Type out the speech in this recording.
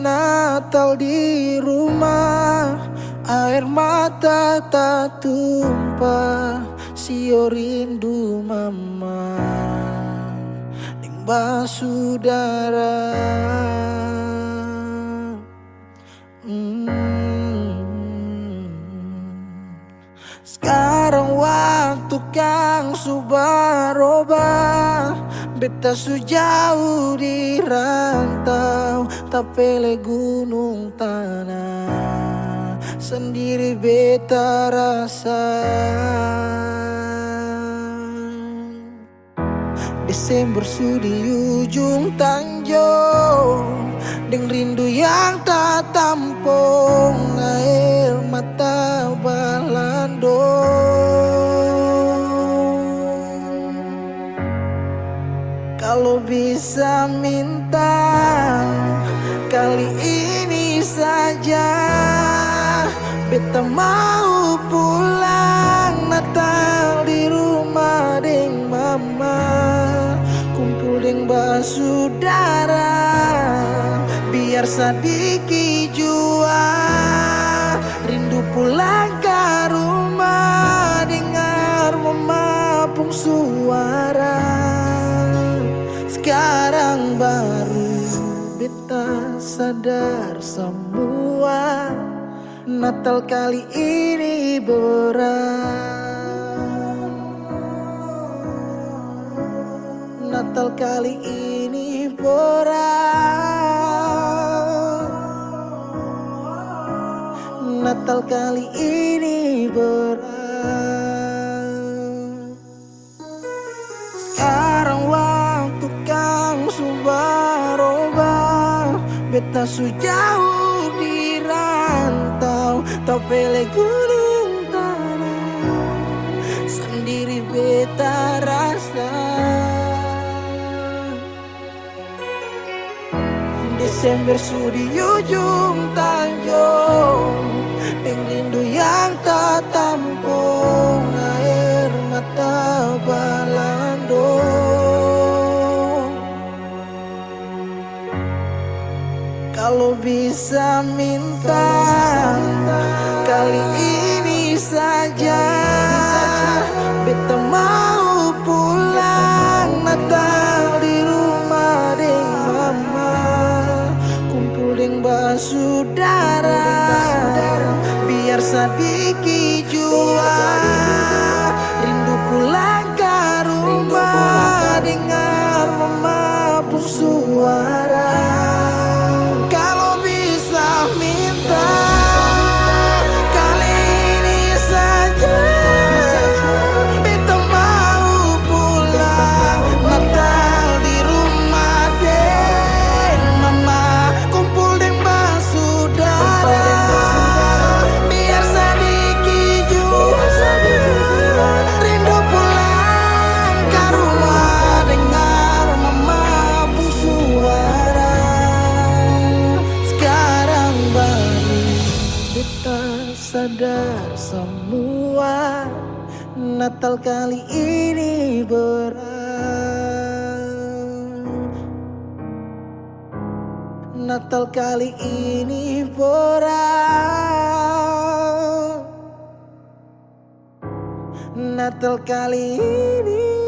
Natal di rumah, air mata tak tumpah, sio rindu mama ning basudara. Sekarang waktu kang subaroba, beta sujauh di rantau, tapele gunung tanah, sendiri beta rasa. Desember sudi ujung tanjung, deng rindu yang tak tampung, air mata balando. Kalau bisa minta kali ini saja, beta mau pulang Natal di rumah deng mama, kumpul deng basudara, biar sadiki jua rindu pulang ke rumah, dengar mama pung suara. Sekarang baru beta sadar semua, Natal kali ini berat. Natal kali ini berat. Natal kali ini berat. Sekarang waktu kang subaroba, beta sujauh di rantau, tapele gunung tanah, sendiri beta rasa. Desember sudi ujung tanjung, deng rindu yang tak tampung, air mata balando. Kalau bisa minta kali ini saja, beta mau pulang Natal di rumah deng mama, kumpul deng basudara, biar sadiki jua rindu pulang ke rumah, dengar mama pung suara. Kalau bisa minta kali ini saja, beta mau pulang Natal di rumah deng mama, kumpul deng basudara, biar sadiki jua rindu pulang ke rumah, dengar mama pung suara. Sekarang baru beta sadar semua, Natal kali ini berat. Natal kali ini berat. Natal kali ini